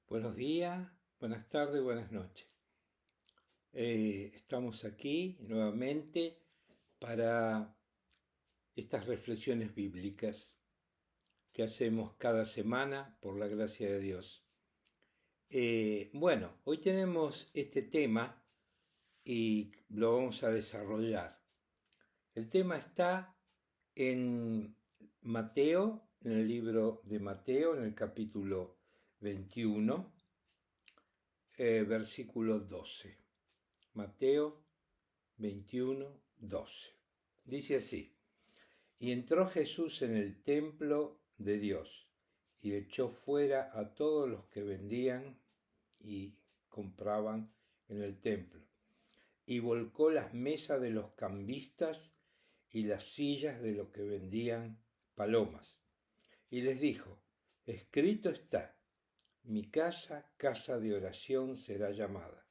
Buenos días, buenas tardes, buenas noches. Estamos aquí nuevamente para estas reflexiones bíblicas que hacemos cada semana por la gracia de Dios. Hoy tenemos este tema y lo vamos a desarrollar. El tema está en Mateo, en el libro de Mateo, en el capítulo 21, versículo 12. Mateo 21, 12. Dice así: Y entró Jesús en el templo de Dios y echó fuera a todos los que vendían y compraban en el templo, y volcó las mesas de los cambistas y las sillas de los que vendían palomas. Y les dijo: Escrito está, mi casa, casa de oración será llamada,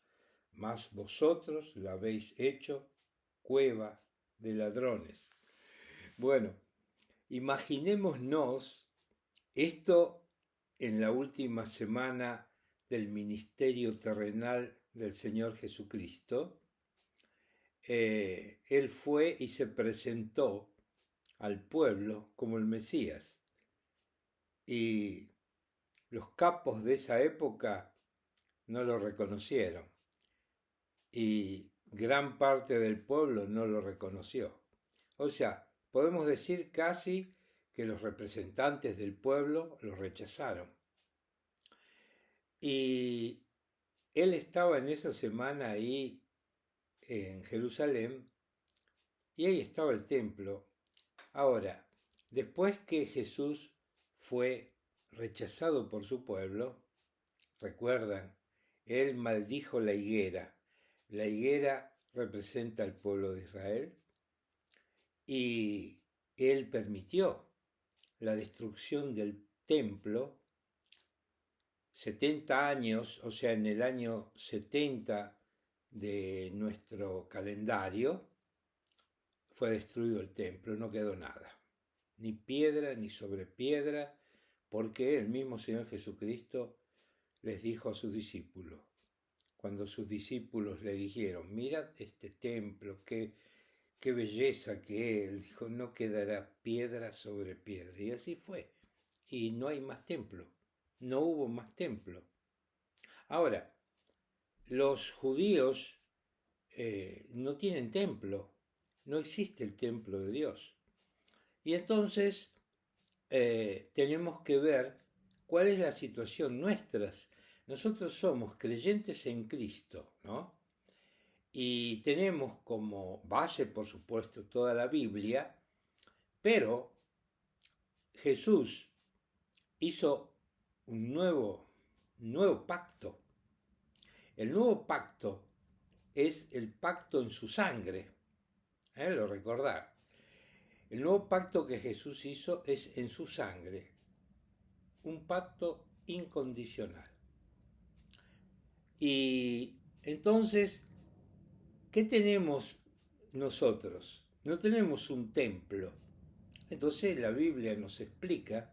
mas vosotros la habéis hecho cueva de ladrones. Bueno, imaginémonos esto en la última semana del ministerio terrenal del Señor Jesucristo. Él fue y se presentó al pueblo como el Mesías. Y los capos de esa época no lo reconocieron. Y gran parte del pueblo no lo reconoció. O sea, podemos decir casi que los representantes del pueblo lo rechazaron. Y él estaba en esa semana ahí en Jerusalén y ahí estaba el templo. Ahora, después que Jesús fue rechazado por su pueblo, recuerdan, él maldijo la higuera. La higuera representa al pueblo de Israel y él permitió la destrucción del templo 70 años, o sea, en el año 70 de nuestro calendario, fue destruido el templo, no quedó nada, ni piedra ni sobre piedra, porque el mismo Señor Jesucristo les dijo a sus discípulos, cuando sus discípulos le dijeron: mirad este templo, qué belleza que es, él dijo: no quedará piedra sobre piedra. Y así fue. Y no hay más templo. No hubo más templo. Ahora, los judíos no tienen templo. No existe el templo de Dios. Y entonces tenemos que ver cuál es la situación nuestra. Nosotros somos creyentes en Cristo, ¿no? Y tenemos como base, por supuesto, toda la Biblia, pero Jesús hizo un nuevo pacto. El nuevo pacto es el pacto en su sangre. Lo recordar. El nuevo pacto que Jesús hizo es en su sangre. Un pacto incondicional. Y entonces, ¿qué tenemos nosotros? No tenemos un templo. Entonces la Biblia nos explica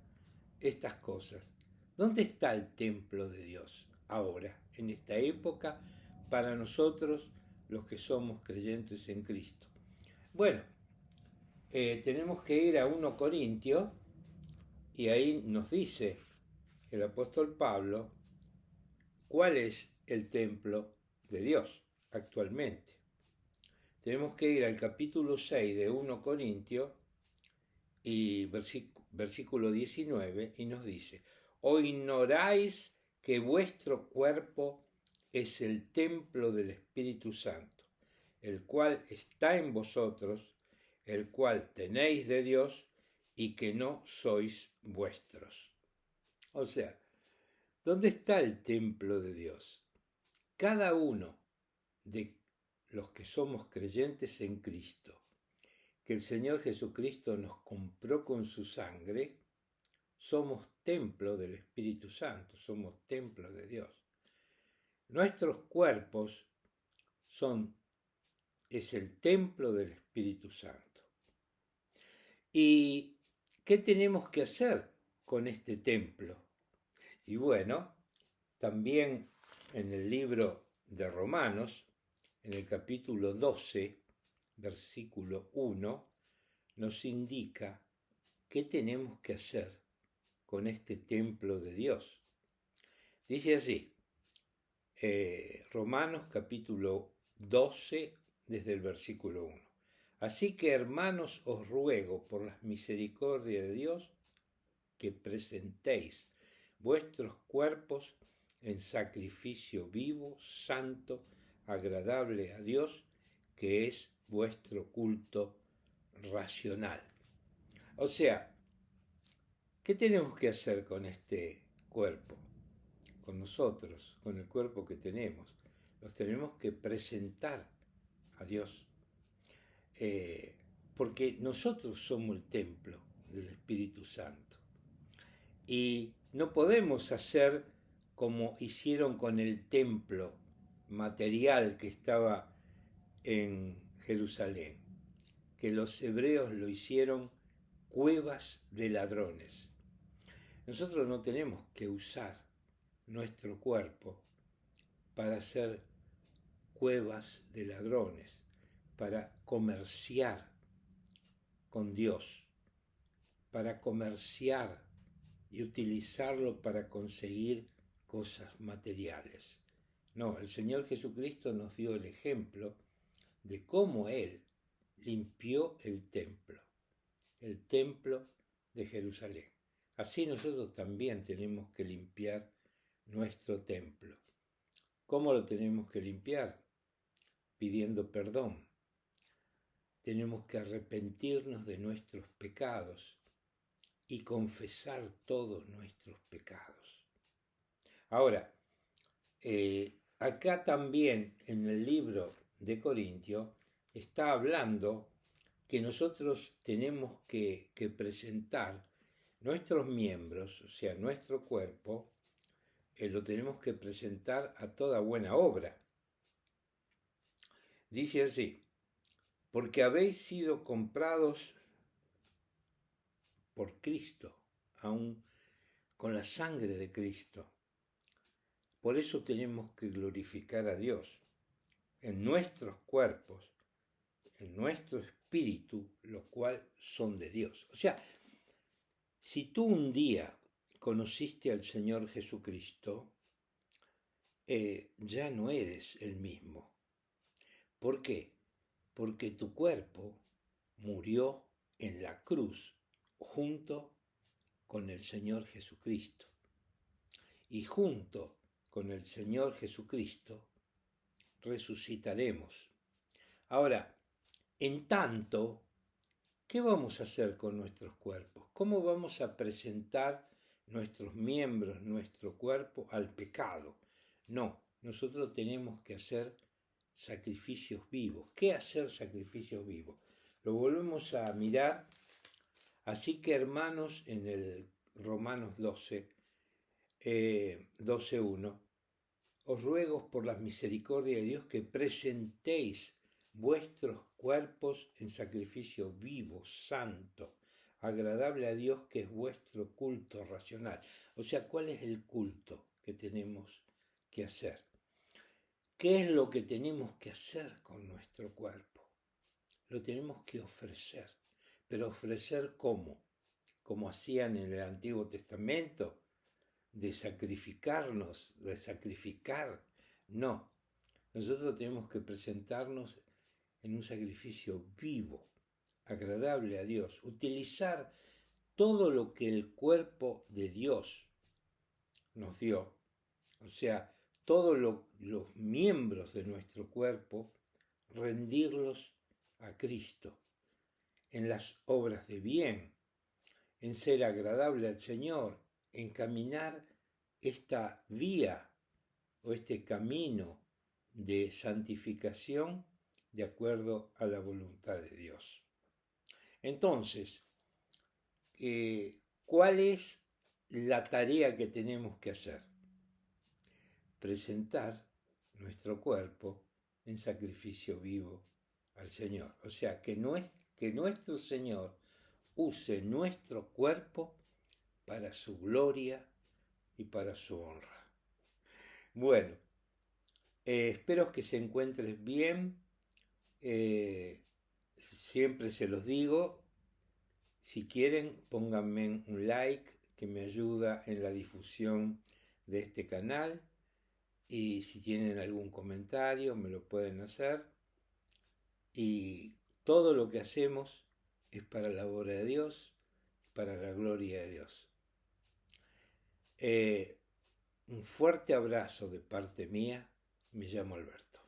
estas cosas. ¿Dónde está el templo de Dios ahora, en esta época, para nosotros los que somos creyentes en Cristo? Bueno, tenemos que ir a 1 Corintios y ahí nos dice el apóstol Pablo cuál es el templo de Dios actualmente. Tenemos que ir al capítulo 6 de 1 Corintios y versículo 19 y nos dice: ¿O ignoráis que vuestro cuerpo es el templo del Espíritu Santo, el cual está en vosotros, el cual tenéis de Dios y que no sois vuestros? O sea, ¿dónde está el templo de Dios? Cada uno de los que somos creyentes en Cristo, que el Señor Jesucristo nos compró con su sangre, somos templo del Espíritu Santo, somos templo de Dios. Nuestros cuerpos es el templo del Espíritu Santo. ¿Y qué tenemos que hacer con este templo? Y bueno, también en el libro de Romanos, en el capítulo 12, versículo 1, nos indica qué tenemos que hacer con este templo de Dios. Dice así, Romanos capítulo 12, desde el versículo 1. Así que, hermanos, os ruego por las misericordias de Dios que presentéis vuestros cuerpos en sacrificio vivo, santo, agradable a Dios, que es vuestro culto racional. O sea, ¿qué tenemos que hacer con este cuerpo? Con nosotros, con el cuerpo que tenemos. Los tenemos que presentar a Dios. Porque nosotros somos el templo del Espíritu Santo. Y no podemos hacer como hicieron con el templo material que estaba en Jerusalén, que los hebreos lo hicieron cuevas de ladrones. Nosotros no tenemos que usar nuestro cuerpo para hacer cuevas de ladrones, para comerciar con Dios, para comerciar y utilizarlo para conseguir cosas materiales. No, el Señor Jesucristo nos dio el ejemplo de cómo Él limpió el templo de Jerusalén. Así nosotros también tenemos que limpiar nuestro templo. ¿Cómo lo tenemos que limpiar? Pidiendo perdón. Tenemos que arrepentirnos de nuestros pecados y confesar todos nuestros pecados. Ahora, acá también en el libro de Corintios está hablando que nosotros tenemos que presentar nuestros miembros, o sea, nuestro cuerpo, lo tenemos que presentar a toda buena obra. Dice así, porque habéis sido comprados por Cristo, aún con la sangre de Cristo. Por eso tenemos que glorificar a Dios en nuestros cuerpos, en nuestro espíritu, lo cual son de Dios. O sea, si tú un día conociste al Señor Jesucristo, ya no eres el mismo. ¿Por qué? Porque tu cuerpo murió en la cruz junto con el Señor Jesucristo. Y junto con el Señor Jesucristo resucitaremos. Ahora, en tanto, ¿qué vamos a hacer con nuestros cuerpos? ¿Cómo vamos a presentar nuestros miembros, nuestro cuerpo al pecado? No, nosotros tenemos que hacer sacrificios vivos. ¿Qué hacer sacrificios vivos? Lo volvemos a mirar. Así que, hermanos, en el Romanos 12, 12:1, os ruego por las misericordias de Dios que presentéis vuestros cuerpos en sacrificio vivo, santo, agradable a Dios, que es vuestro culto racional. O sea, ¿cuál es el culto que tenemos que hacer? ¿Qué es lo que tenemos que hacer con nuestro cuerpo? Lo tenemos que ofrecer. Pero ofrecer ¿cómo? Como hacían en el Antiguo Testamento, de sacrificarnos, de sacrificar. No, nosotros tenemos que presentarnos en un sacrificio vivo, agradable a Dios, utilizar todo lo que el cuerpo de Dios nos dio, o sea, todos los miembros de nuestro cuerpo, rendirlos a Cristo, en las obras de bien, en ser agradable al Señor, en caminar esta vía o este camino de santificación de acuerdo a la voluntad de Dios. Entonces, ¿cuál es la tarea que tenemos que hacer? Presentar nuestro cuerpo en sacrificio vivo al Señor. O sea, que nuestro Señor use nuestro cuerpo para su gloria y para su honra. Bueno, espero que se encuentres bien. Siempre se los digo, si quieren pónganme un like que me ayuda en la difusión de este canal, y si tienen algún comentario me lo pueden hacer, y todo lo que hacemos es para la obra de Dios, para la gloria de Dios. Un fuerte abrazo de parte mía, me llamo Alberto.